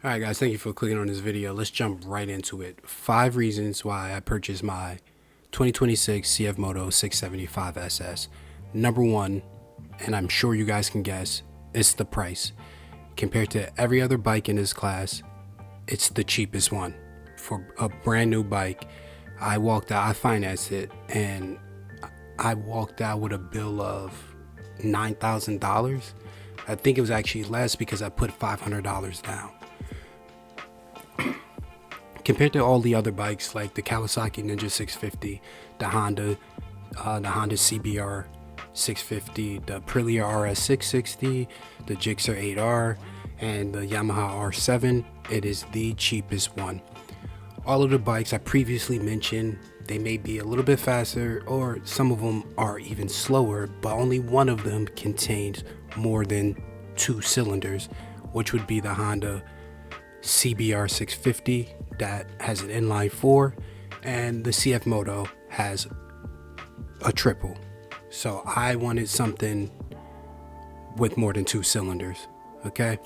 Alright guys, thank you for clicking on this video. Let's jump right into it. 5 reasons why I purchased my 2026 Cfmoto 675Ss. Number 1, and I'm sure you guys can guess, it's the price. Compared to every other bike in this class, it's the cheapest one. For a brand new bike, I financed it, and I walked out with a bill of $9,000. I think it was actually less because I put $500 down. Compared to all the other bikes like the Kawasaki Ninja 650, the Honda CBR 650, the Aprilia RS 660, the Gixxer 8R, and the Yamaha R7, it is the cheapest one. All of the bikes I previously mentioned, they may be a little bit faster, or some of them are even slower, but only one of them contains more than 2 cylinders, which would be the Honda CBR 650 that has an inline 4, and the Cfmoto has a triple. So I wanted something with more than 2 cylinders. Okay,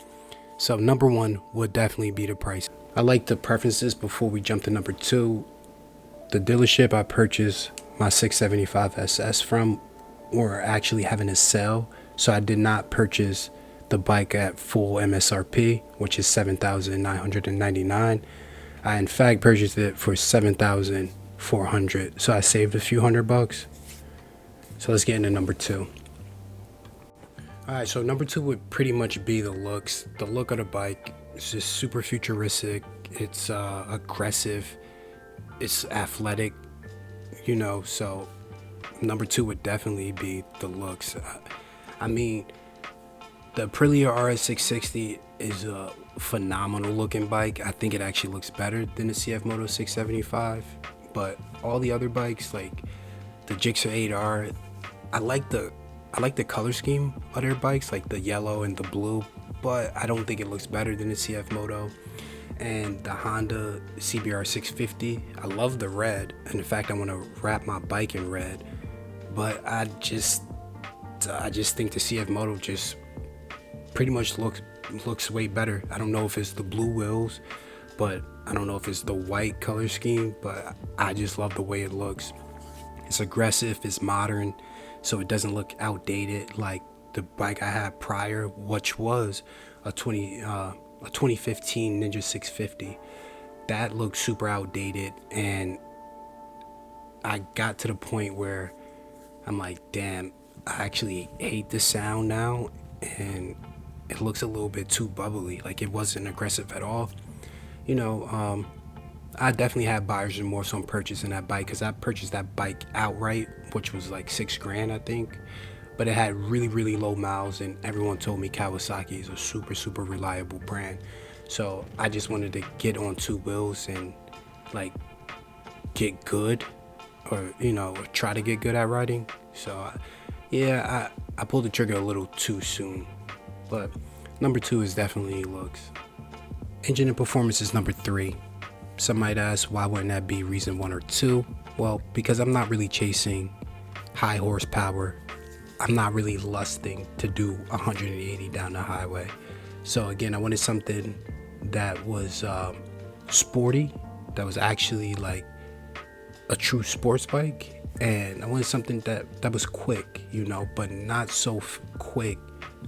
so number 1 would definitely be the price. I like the preferences before we jump to number 2. The dealership I purchased my 675Ss from were actually having a sale, so I did not purchase the bike at full MSRP, which is $7,999. I in fact purchased it for $7,400, so I saved a few $100. So let's get into number 2. Alright, so number 2 would pretty much be the looks. The look of the bike is just super futuristic. It's aggressive. It's athletic, you know. So number 2 would definitely be the looks. I mean, the Aprilia RS 660 is a phenomenal looking bike. I think it actually looks better than the Cfmoto 675. But all the other bikes, like the Gixxer 8R, I like the color scheme of their bikes, like the yellow and the blue, but I don't think it looks better than the Cfmoto. And the Honda CBR 650, I love the red, and in fact I want to wrap my bike in red, but I just think the Cfmoto just pretty much looks way better. I don't know if it's the blue wheels, but I don't know if it's the white color scheme, but I just love the way it looks. It's aggressive, it's modern, so it doesn't look outdated like the bike I had prior, which was a 2015 Ninja 650. That looked super outdated, and I got to the point where I'm like, damn, I actually hate the sound now, and it looks a little bit too bubbly. Like, it wasn't aggressive at all. You know, I definitely had buyer's remorse on purchasing that bike, because I purchased that bike outright, which was like $6,000, I think. But it had really low miles, and everyone told me Kawasaki is a super reliable brand. So I just wanted to get on 2 wheels and like get good, or you know, try to get good at riding. So yeah, I pulled the trigger a little too soon. But number 2 is definitely looks. Engine and performance is number 3. Some might ask, why wouldn't that be reason 1 or 2? Well, because I'm not really chasing high horsepower. I'm not really lusting to do 180 down the highway. So again, I wanted something that was sporty, that was actually like a true sports bike, and I wanted something that was quick, you know, but not so quick,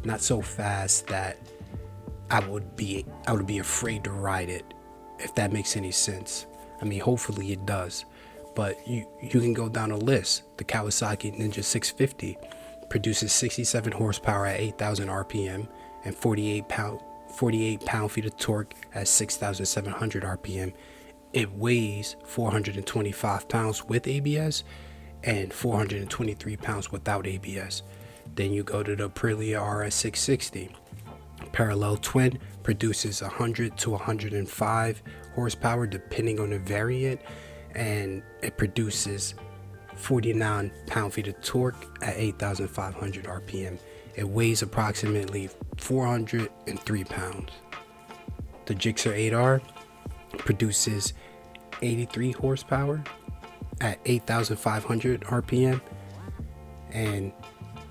not so fast that I would be afraid to ride it, if that makes any sense. I mean, hopefully it does, but you can go down a list. The Kawasaki Ninja 650 produces 67 horsepower at 8,000 RPM and 48 pound-feet of torque at 6,700 RPM. It weighs 425 pounds with ABS and 423 pounds without ABS. Then you go to the Aprilia RS 660. Parallel twin, produces 100 to 105 horsepower depending on the variant, and it produces 49 pound-feet of torque at 8,500 RPM. It weighs approximately 403 pounds. The Gixxer 8R produces 83 horsepower at 8,500 RPM and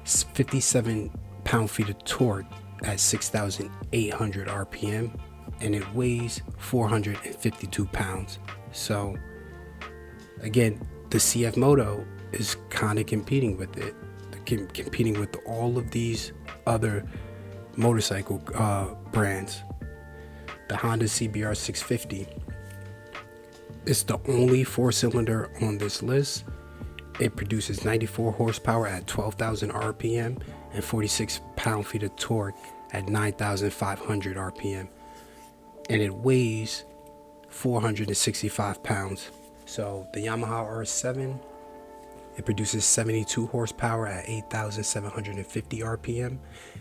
57 pound-feet of torque at 6,800 RPM. and it weighs 452 pounds. So again, the Cfmoto is kind of competing with it, competing with all of these other motorcycle brands. The Honda CBR 650 is the only 4-cylinder on this list. It produces 94 horsepower at 12,000 RPM and 46 pound-feet of torque at 9,500 RPM. And it weighs 465 pounds. So the Yamaha R7, it produces 72 horsepower at 8,750 RPM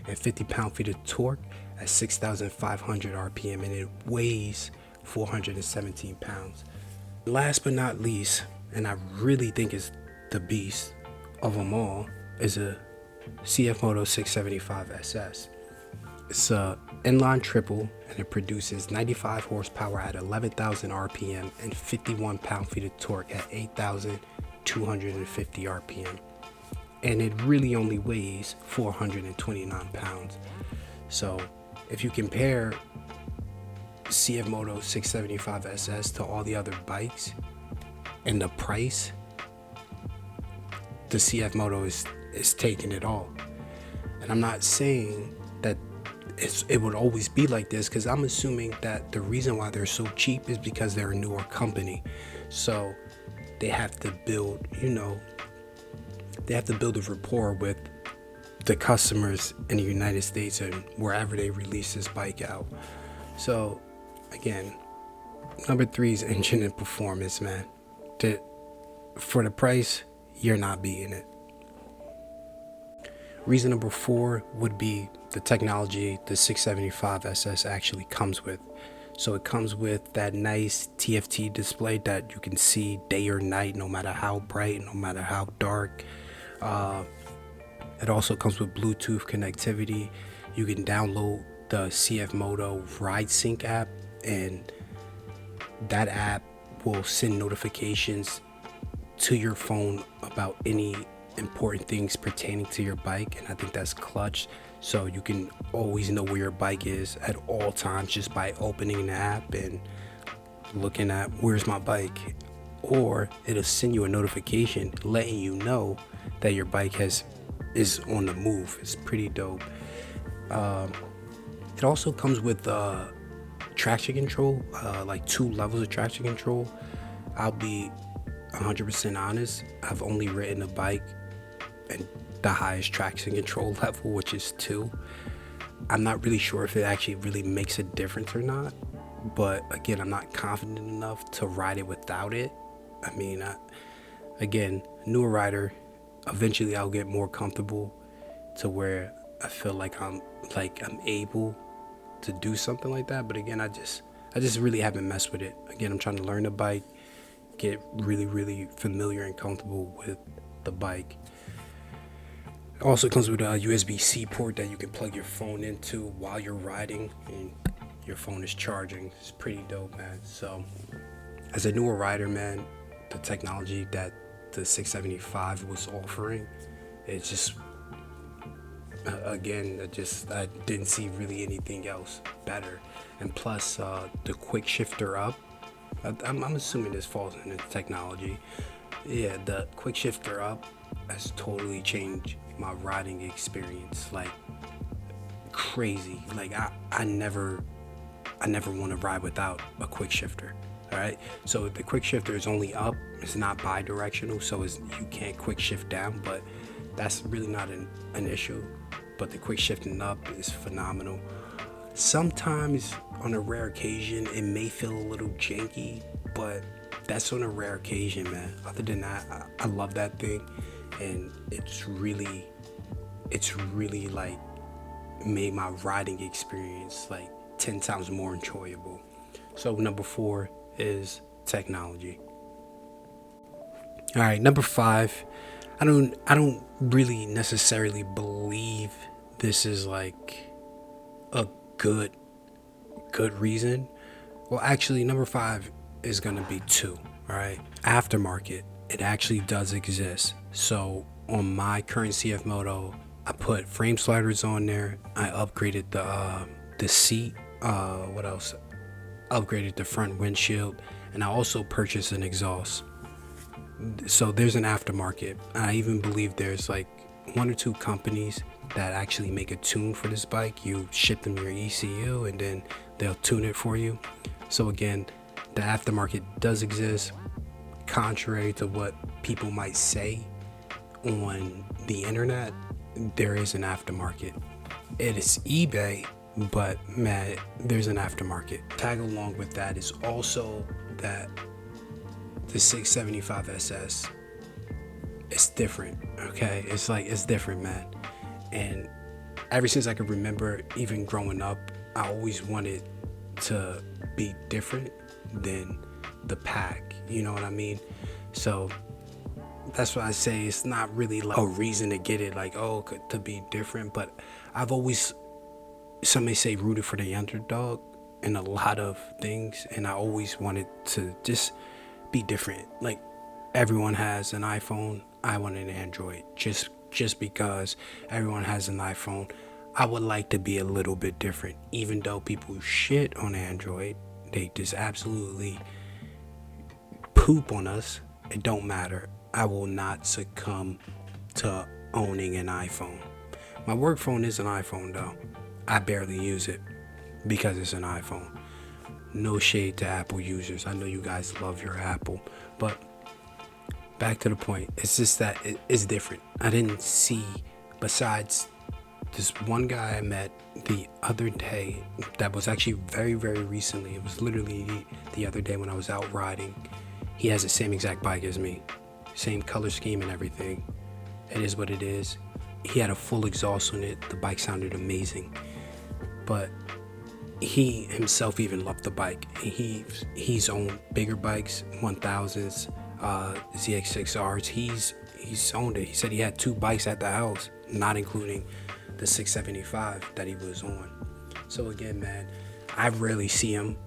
and 50 pound-feet of torque at 6,500 RPM, and it weighs 417 pounds. Last but not least, and I really think is the beast of them all, is a Cfmoto 675Ss. It's a inline triple, and it produces 95 horsepower at 11,000 RPM and 51 pound-feet of torque at 8,250 RPM. And it really only weighs 429 pounds. So if you compare Cfmoto 675Ss to all the other bikes and the price, the Cfmoto is taking it all. And I'm not saying that it would always be like this, because I'm assuming that the reason why they're so cheap is because they're a newer company. So they have to build, they have to build a rapport with the customers in the United States and wherever they release this bike out. So again, number 3 is engine and performance, man. For the price, you're not beating it. Reason number 4 would be the technology the 675Ss actually comes with. So it comes with that nice TFT display that you can see day or night, no matter how bright, no matter how dark. It also comes with Bluetooth connectivity. You can download the Cfmoto Ride Sync app, and that app will send notifications to your phone about any important things pertaining to your bike, and I think that's clutch. So you can always know where your bike is at all times just by opening the app and looking at where's my bike, or it'll send you a notification letting you know that your bike is on the move. It's pretty dope. It also comes with traction control, like 2 levels of traction control. I'll be 100% honest, I've only ridden a bike and the highest traction control level, which is 2. I'm not really sure if it actually really makes a difference or not, but again, I'm not confident enough to ride it without it. I mean, again, newer rider, eventually I'll get more comfortable to where I feel like I'm able to do something like that. But again, I just really haven't messed with it. Again, I'm trying to learn the bike, get really familiar and comfortable with the bike. It also comes with a USB-C port that you can plug your phone into while you're riding and your phone is charging. It's pretty dope, man. So as a newer rider, man, the technology that the 675 was offering, it just, again, I didn't see really anything else better. And plus the quick shifter up, I'm assuming this falls into technology. Yeah, the quick shifter up has totally changed my riding experience, like crazy. Like I never want to ride without a quick shifter. All right, so the quick shifter is only up, it's not bi-directional, so you can't quick shift down, but that's really not an issue. But the quick shifting up is phenomenal. Sometimes on a rare occasion it may feel a little janky, but that's on a rare occasion, man. Other than that, I love that thing, and it's really like made my riding experience like 10 times more enjoyable. So number 4 is technology. All right, number 5, I don't really necessarily believe this is like a good reason. Well, actually, number 5 is gonna be 2. All right, Aftermarket, it actually does exist. So on my current Cfmoto, I put frame sliders on there. I upgraded the seat What else? Upgraded the front windshield, and I also purchased an exhaust. So there's an aftermarket. I even believe there's like one or two companies that actually make a tune for this bike. You ship them your ECU and then they'll tune it for you. So again, the aftermarket does exist, contrary to what people might say on the internet. There is an aftermarket. It is eBay, but man, there's an aftermarket. Tag along with that is also that the 675Ss, it's different. Okay, it's different, man. And ever since I could remember, even growing up, I always wanted to be different than the pack, you know what I mean? So that's why I say it's not really like a reason to get it, like, oh, to be different. But I've always, some may say, rooted for the underdog in a lot of things, and I always wanted to just be different. Like, everyone has an iPhone, I want an Android. Just because everyone has an iPhone, I would like to be a little bit different. Even though people shit on Android, they just absolutely poop on us, it don't matter. I will not succumb to owning an iPhone. My work phone is an iPhone though. I barely use it because it's an iPhone. No shade to Apple users. I know you guys love your Apple, but back to the point. It's just that it's different. I didn't see, besides this one guy I met the other day, that was actually very, very recently. It was literally the other day when I was out riding. He has the same exact bike as me. Same color scheme and everything. It is what it is. He had a full exhaust on it. The bike sounded amazing. But he himself even loved the bike. He's owned bigger bikes, 1000s, ZX6Rs. He's owned it. He said he had 2 bikes at the house, not including the 675 that he was on. So again, man, I rarely see him.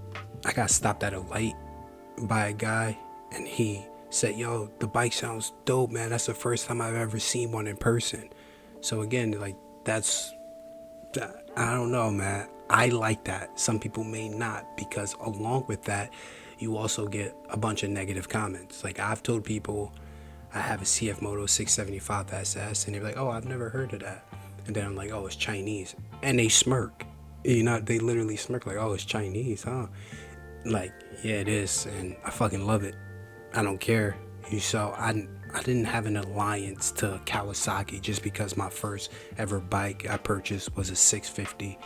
I got stopped at a light by a guy, and he said, yo, the bike sounds dope, man. That's the first time I've ever seen one in person. So again, like, I don't know, man. I like that. Some people may not, because along with that, you also get a bunch of negative comments. Like, I've told people I have a Cfmoto 675Ss, and they're like, oh, I've never heard of that. And then I'm like, oh, it's Chinese. And they smirk. You know, they literally smirk like, oh, it's Chinese, huh? Like, yeah, it is, and I fucking love it. I don't care. So I didn't have an alliance to Kawasaki just because my first ever bike I purchased was a 650.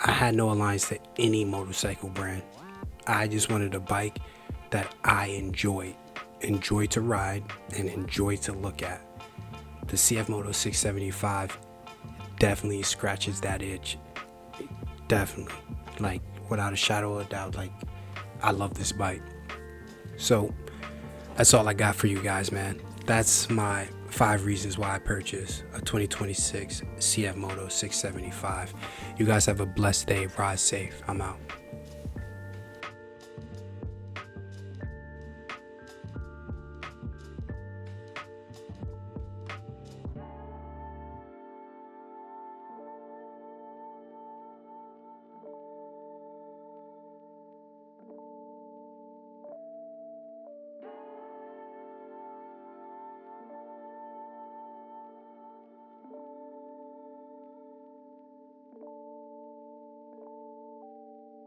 I had no alliance to any motorcycle brand. I just wanted a bike that I enjoy to ride and enjoy to look at. The Cfmoto 675 definitely scratches that itch. Definitely. Like, without a shadow of a doubt, like, I love this bike. So that's all I got for you guys, man. That's my 5 reasons why I purchased a 2026 Cfmoto 675. You guys have a blessed day. Ride safe. I'm out.